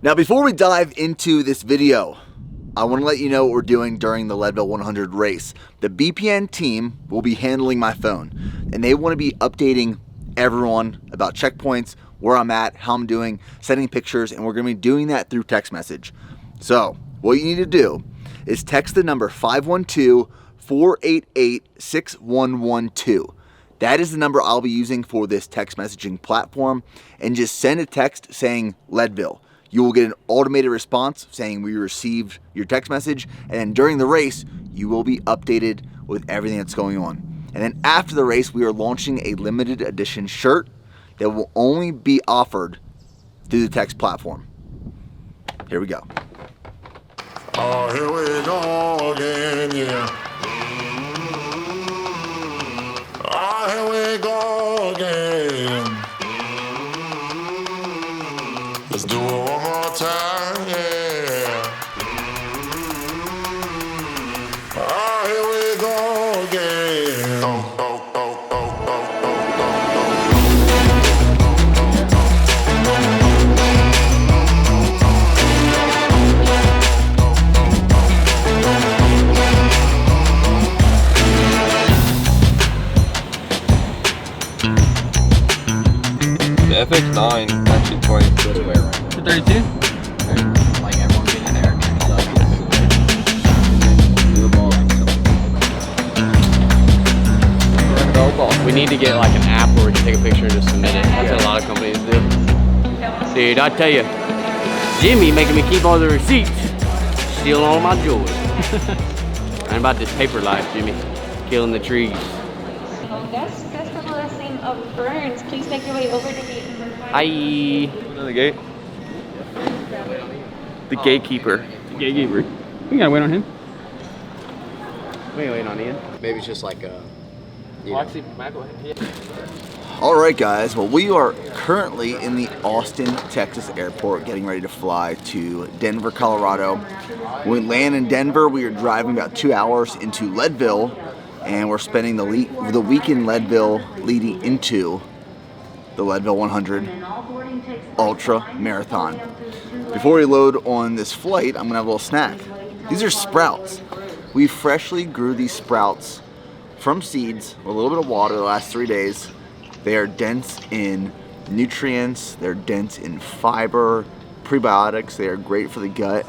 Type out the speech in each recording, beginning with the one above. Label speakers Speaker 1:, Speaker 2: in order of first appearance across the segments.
Speaker 1: Now, before we dive into this video, I want to let you know what we're doing during the Leadville 100 race. The BPN team will be handling my phone, and they want to be updating everyone about checkpoints, where I'm at, how I'm doing, sending pictures, and we're going to be doing that through text message. So what you need to do is text the number 512-488-6112. That is the number I'll be using for this text messaging platform, and just send a text saying Leadville. You will get an automated response saying we received your text message, and then during the race, you will be updated with everything that's going on. And then after the race, we are launching a limited edition shirt that will only be offered through the text platform. Here we go.
Speaker 2: Oh, here we go again, yeah. Oh, here we go again. Let's do it one more time, yeah. Oh, here we go again. Oh, oh, oh, oh, oh,
Speaker 3: The FX9 actually plays the other way around.
Speaker 4: The 32?
Speaker 3: Like everyone getting there and
Speaker 4: We need to get like an app where we can take a picture and just submit it. That's what a lot of companies do. Dude, I tell you, Jimmy making me keep all the receipts, stealing all my joy. I ain't about this paper life, Jimmy. Killing the trees.
Speaker 5: Guests, guest of the last name of Burns, please make your way over to gate number 5.
Speaker 4: Hi.
Speaker 3: the gate.
Speaker 4: The gatekeeper. Gatekeeper. We gotta wait on him. We ain't waiting on Ian.
Speaker 3: Maybe it's just like a.
Speaker 1: All right, guys. Well, we are currently in the Austin, Texas airport, getting ready to fly to Denver, Colorado. When we land in Denver, we are driving about 2 hours into Leadville, and we're spending the week in Leadville leading into the Leadville 100 Ultra Marathon. Before we load on this flight, I'm gonna have a little snack. These are sprouts. We freshly grew these sprouts from seeds with a little bit of water the last 3 days. They are dense in nutrients, they're dense in fiber, prebiotics, they are great for the gut.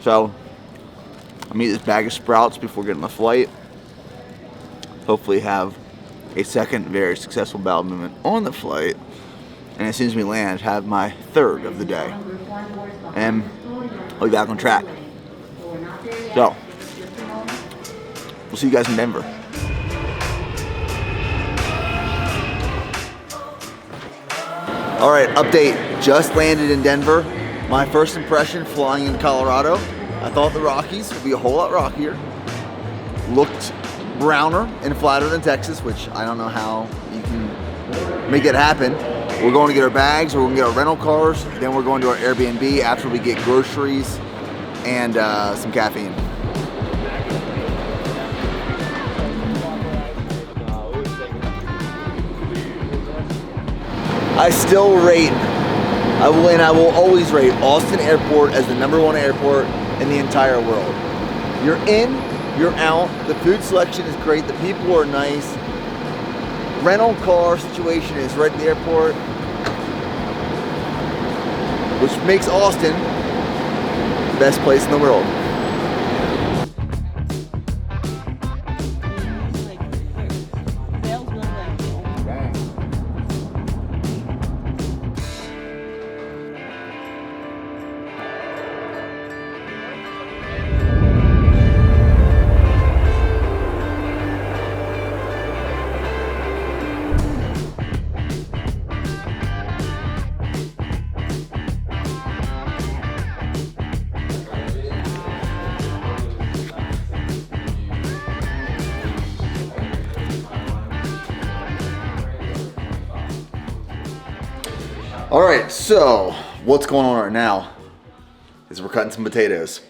Speaker 1: So, I'm gonna eat this bag of sprouts before getting the flight. Hopefully have a second very successful bowel movement on the flight. And as soon as we land, have my third of the day. And I'll be back on track. So, we'll see you guys in Denver. All right, update. Just landed in Denver. My first impression flying in Colorado. I thought the Rockies would be a whole lot rockier. Looked browner and flatter than Texas, which I don't know how you can make it happen. We're going to get our bags, we're going to get our rental cars, then we're going to our Airbnb after we get groceries and some caffeine. I still rate, I will always rate Austin Airport as the #1 airport in the entire world. You're in, you're out, the food selection is great, the people are nice, rental car situation is right at the airport, which makes Austin the best place in the world. All right, so what's going on right now is we're cutting some potatoes.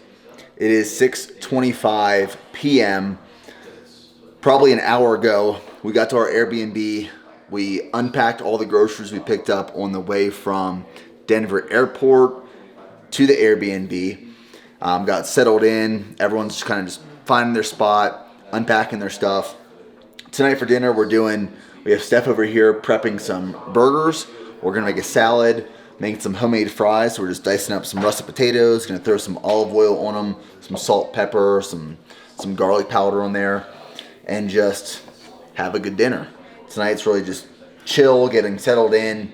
Speaker 1: It is 6:25 p.m. Probably an hour ago, we got to our Airbnb. We unpacked all the groceries we picked up on the way from Denver airport to the Airbnb. Got settled in. Everyone's just kind of just finding their spot, unpacking their stuff. Tonight for dinner, we have Steph over here prepping some burgers. We're gonna make a salad, making some homemade fries. So we're just dicing up some russet potatoes, gonna throw some olive oil on them, some salt, pepper, some garlic powder on there, and just have a good dinner. Tonight's really just chill, getting settled in,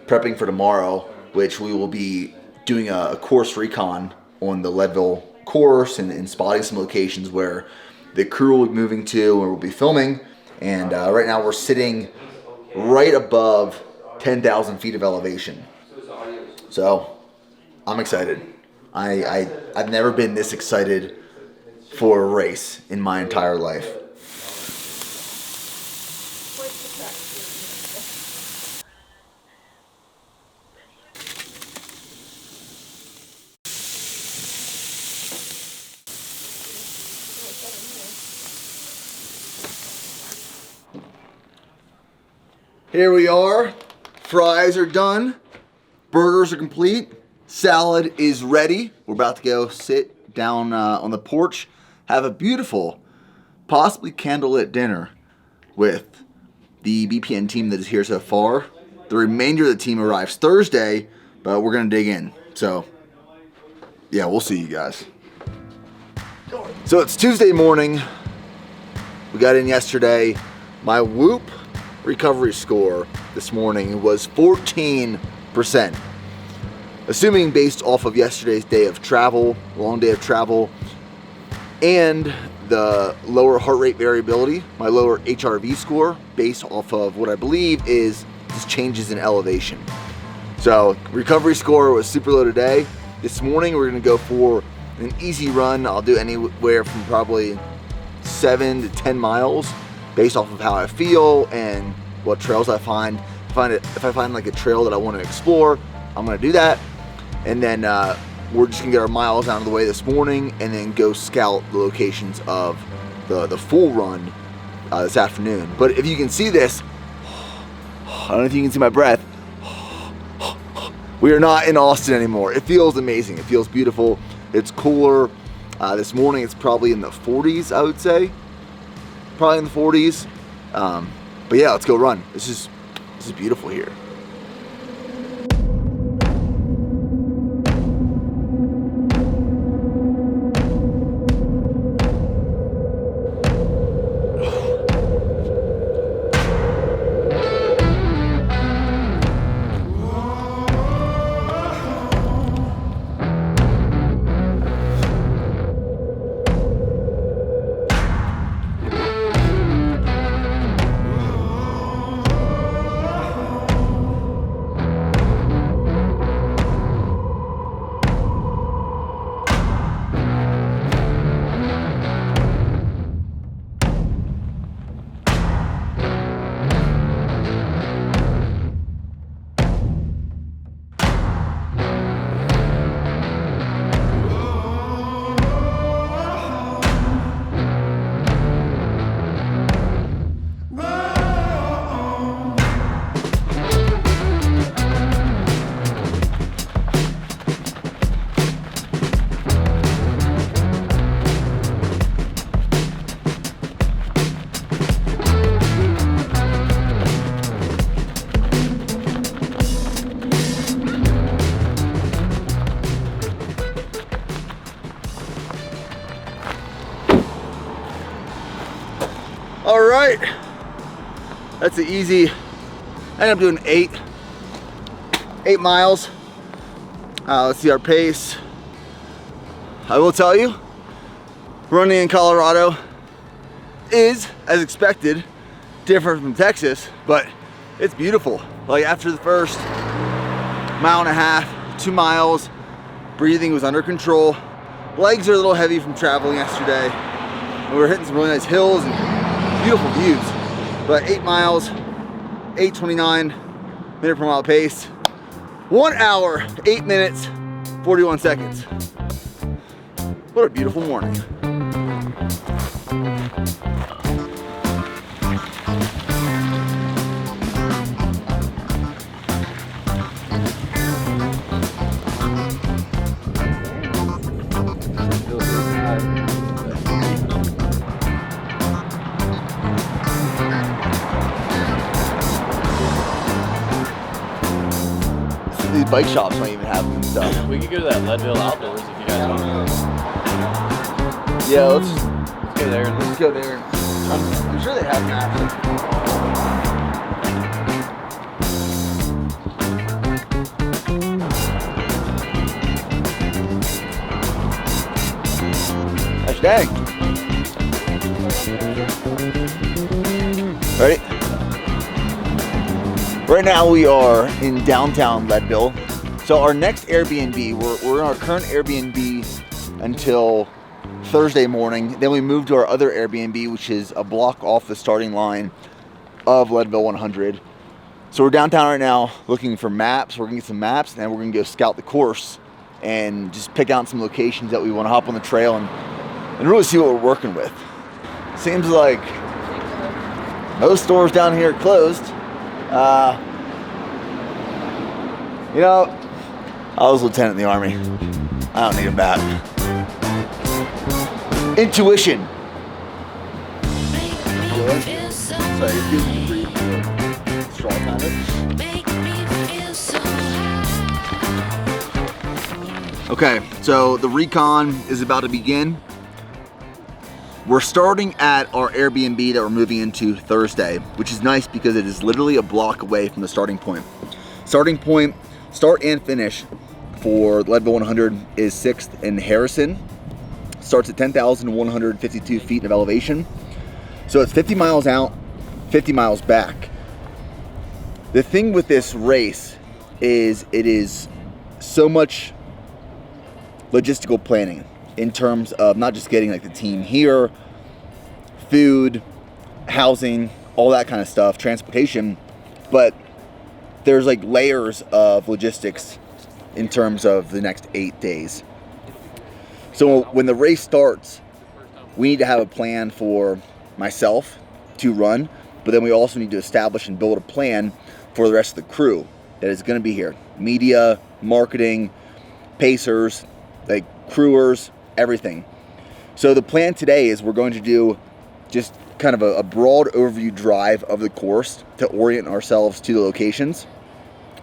Speaker 1: prepping for tomorrow, which we will be doing a course recon on the Leadville course and spotting some locations where the crew will be moving to and we'll be filming. And right now we're sitting right above 10,000 feet of elevation. So I'm excited. I've never been this excited for a race in my entire life. Here we are. Fries are done. Burgers are complete. Salad is ready. We're about to go sit down on the porch, have a beautiful, possibly candlelit dinner with the BPN team that is here so far. The remainder of the team arrives Thursday, but we're gonna dig in. So, yeah, we'll see you guys. So it's Tuesday morning. We got in yesterday. My Whoop recovery score this morning was 14%. Assuming based off of yesterday's day of travel, long day of travel, and the lower heart rate variability, my lower HRV score, based off of what I believe is just changes in elevation. So recovery score was super low today. This morning we're gonna go for an easy run. I'll do anywhere from probably 7 to 10 miles based off of how I feel and what trails I find. If I find like a trail that I want to explore, I'm gonna do that. And then we're just gonna get our miles out of the way this morning and then go scout the locations of the full run this afternoon. But if you can see this, I don't know if you can see my breath. We are not in Austin anymore. It feels amazing. It feels beautiful. It's cooler. This morning it's probably in the 40s, I would say. Probably in the 40s. But yeah, let's go run. This is beautiful here. All right, that's an easy. I ended up doing eight miles. Let's see our pace. I will tell you, running in Colorado is, as expected, different from Texas, but it's beautiful. Like after the first mile and a half, 2 miles, breathing was under control. Legs are a little heavy from traveling yesterday. And we were hitting some really nice hills and beautiful views. But 8 miles, 8:29 minute per mile pace. 1 hour, 8 minutes, 41 seconds. What a beautiful morning. bike shops might even have them and stuff.
Speaker 4: We could go to that Leadville Outdoors if you guys want.
Speaker 1: Yeah, let's
Speaker 4: Let's go there.
Speaker 1: let's go there. I'm sure they have maps. Dang. Ready? Right now we are in downtown Leadville. So our next Airbnb, we're in our current Airbnb until Thursday morning. Then we move to our other Airbnb, which is a block off the starting line of Leadville 100. So we're downtown right now looking for maps. We're gonna get some maps and then we're gonna go scout the course and just pick out some locations that we wanna hop on the trail and really see what we're working with. Seems like most stores down here are closed. You know, I was a lieutenant in the Army. I don't need a map. Intuition. Sorry, you're doing free straw kind of. Okay, so the recon is about to begin. We're starting at our Airbnb that we're moving into Thursday, which is nice because it is literally a block away from the starting point. Starting point, start and finish for Leadville 100 is 6th and Harrison. Starts at 10,152 feet of elevation. So it's 50 miles out, 50 miles back. The thing with this race is it is so much logistical planning in terms of not just getting like the team here, food, housing, all that kind of stuff, transportation, but there's like layers of logistics in terms of the next 8 days. So when the race starts, we need to have a plan for myself to run, but then we also need to establish and build a plan for the rest of the crew that is going to be here. Media, marketing, pacers, like crewers, everything. So the plan today is we're going to do just kind of a broad overview drive of the course to orient ourselves to the locations.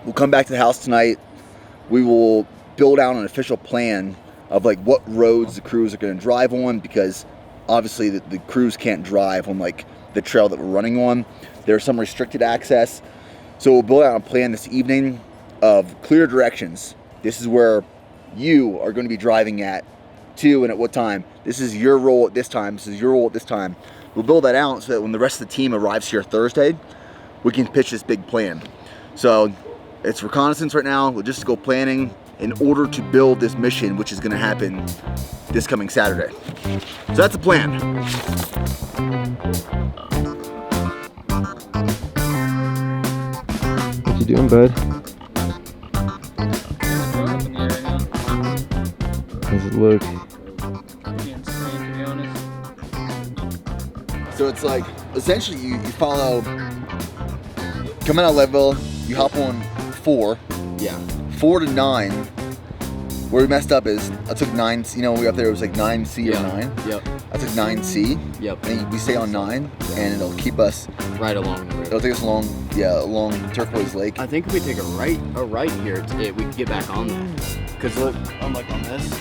Speaker 1: We'll come back to the house tonight. We will build out an official plan of like what roads the crews are going to drive on, because obviously the crews can't drive on like the trail that we're running on. There's some restricted access. So we'll build out a plan this evening of clear directions. This is where you are going to be driving at and at what time. This is your role at this time. This is your role at this time. We'll build that out so that when the rest of the team arrives here Thursday, we can pitch this big plan. So it's reconnaissance right now, logistical planning in order to build this mission, which is going to happen this coming Saturday. So that's the plan.
Speaker 3: What you doing, bud? How's it look?
Speaker 6: Pretty insane, to be honest.
Speaker 1: So it's like, essentially you follow, coming out of Leadville, you hop on 4. Yeah. 4 to 9. Where we messed up is, I took 9, you know, we up there, it was like 9C or 9.
Speaker 4: Yep.
Speaker 1: I took 9C.
Speaker 4: Yep.
Speaker 1: And we stay on 9, and it'll keep us
Speaker 4: Right along the road.
Speaker 1: It'll take us along Turquoise Lake.
Speaker 4: I think if we take a right here, we can get back on that. Because look, unlike on this.
Speaker 1: So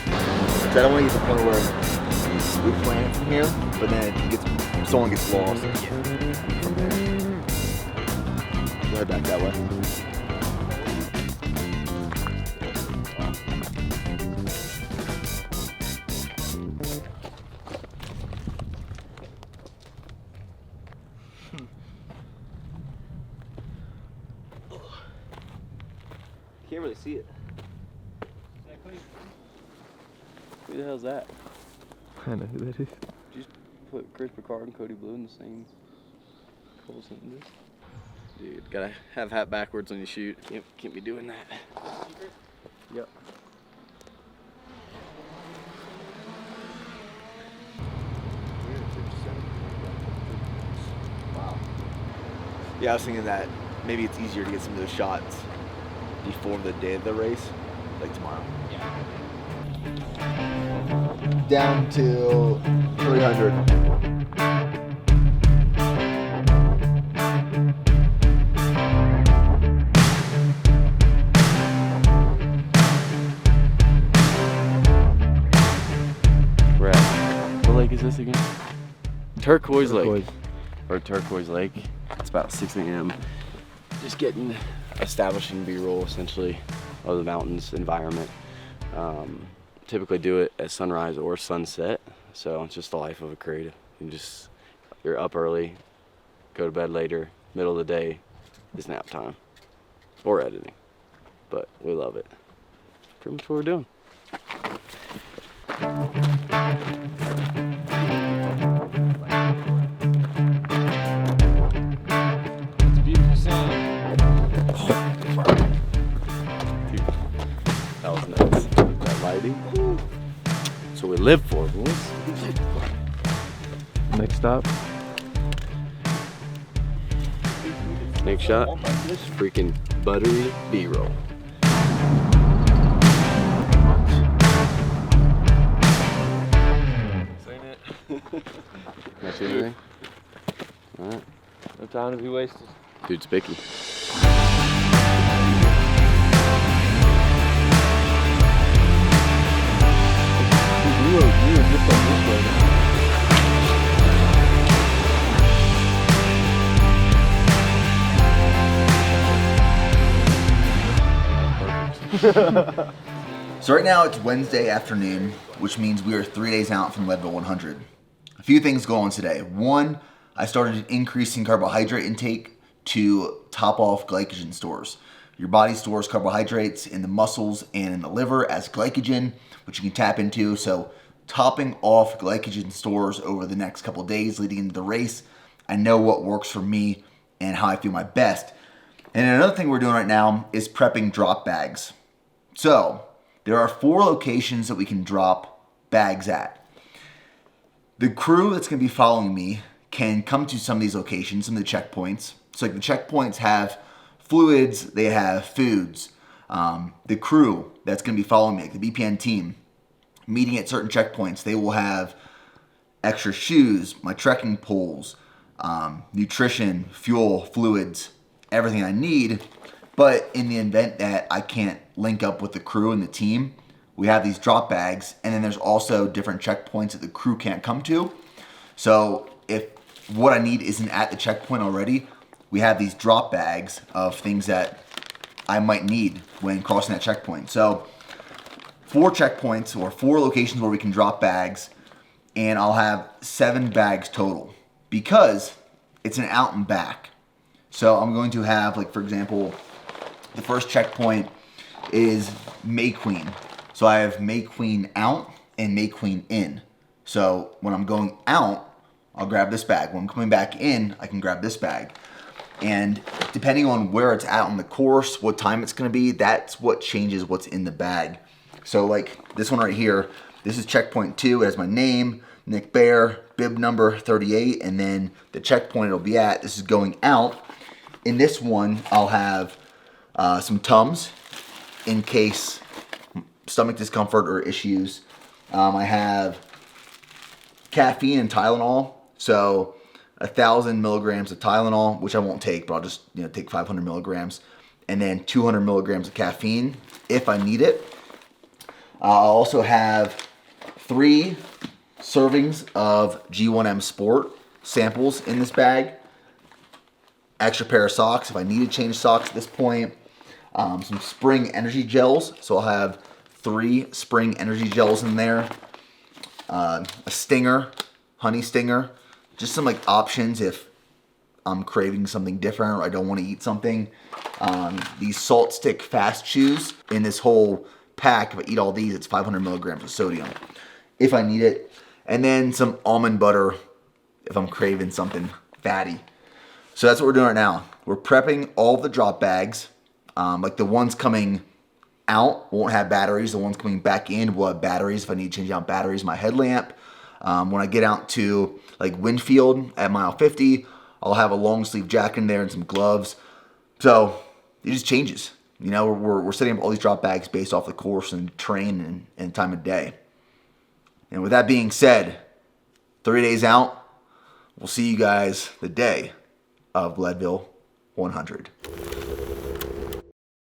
Speaker 1: I don't want to get to the point where we plan it from here, but then someone gets lost.
Speaker 4: Yeah.
Speaker 1: From there. Go head back that way.
Speaker 4: Can't really see it. Who the hell's that?
Speaker 3: I know who that is.
Speaker 4: Just put Chris Picard and Cody Blue in the same cool sentence. Dude, gotta have hat backwards when you shoot. Can't be doing that. Yep.
Speaker 1: Wow. Yeah, I was thinking that maybe it's easier to get some of those shots before the day of the race, like tomorrow. Down to 300.
Speaker 4: is this again? Turquoise Lake. Or Turquoise Lake. It's about 6 a.m. Just establishing B-roll essentially of the mountains environment. Typically do it at sunrise or sunset. So it's just the life of a creative. You're up early, go to bed later, middle of the day is nap time or editing. But we love it. Pretty much what we're doing.
Speaker 6: It's a beautiful scene.
Speaker 4: Dude, that was nuts. That lighting. That's what we live for, boys.
Speaker 3: Next stop.
Speaker 4: Next shot. Freaking buttery B-roll.
Speaker 3: Seen it.
Speaker 4: Not see anything? Alright.
Speaker 3: No time to be wasted.
Speaker 4: Dude's picky.
Speaker 3: You were just on this way.
Speaker 1: So right now it's Wednesday afternoon, which means we are 3 days out from Leadville 100. A few things go on today. One, I started increasing carbohydrate intake to top off glycogen stores. Your body stores carbohydrates in the muscles and in the liver as glycogen, which you can tap into. So topping off glycogen stores over the next couple of days leading into the race, I know what works for me and how I feel my best. And another thing we're doing right now is prepping drop bags. So there are 4 locations that we can drop bags at. The crew that's going to be following me can come to some of these locations, some of the checkpoints. So like the checkpoints have fluids, they have foods. The crew that's going to be following me, like the BPN team, meeting at certain checkpoints, they will have extra shoes, my trekking poles, nutrition, fuel, fluids, everything I need. But in the event that I can't link up with the crew and the team, we have these drop bags, and then there's also different checkpoints that the crew can't come to. So if what I need isn't at the checkpoint already, we have these drop bags of things that I might need when crossing that checkpoint. So 4 checkpoints or 4 locations where we can drop bags, and I'll have 7 bags total because it's an out and back. So I'm going to have, like, for example, the first checkpoint is May Queen. So I have May Queen out and May Queen in. So when I'm going out, I'll grab this bag. When I'm coming back in, I can grab this bag. And depending on where it's at on the course, what time it's gonna be, that's what changes what's in the bag. So like this one right here, this is checkpoint 2. It has my name, Nick Bear, bib number 38, and then the checkpoint it'll be at, this is going out. In this one, I'll have some Tums in case stomach discomfort or issues. I have caffeine and Tylenol. So 1,000 milligrams of Tylenol, which I won't take, but I'll just take 500 milligrams. And then 200 milligrams of caffeine if I need it. I'll also have 3 servings of G1M Sport samples in this bag. Extra pair of socks if I need to change socks at this point. Some spring energy gels. So I'll have 3 spring energy gels in there. A stinger, honey stinger. Just some like options if I'm craving something different or I don't want to eat something. These salt stick fast chews in this whole pack. If I eat all these, it's 500 milligrams of sodium if I need it. And then some almond butter if I'm craving something fatty. So that's what we're doing right now. We're prepping all the drop bags. Like the ones coming out won't have batteries. The ones coming back in will have batteries if I need to change out batteries. My headlamp. When I get out to like Winfield at mile 50, I'll have a long sleeve jacket in there and some gloves. So it just changes. We're setting up all these drop bags based off the course and terrain and time of day. And with that being said, 3 days out, we'll see you guys the day of Leadville 100.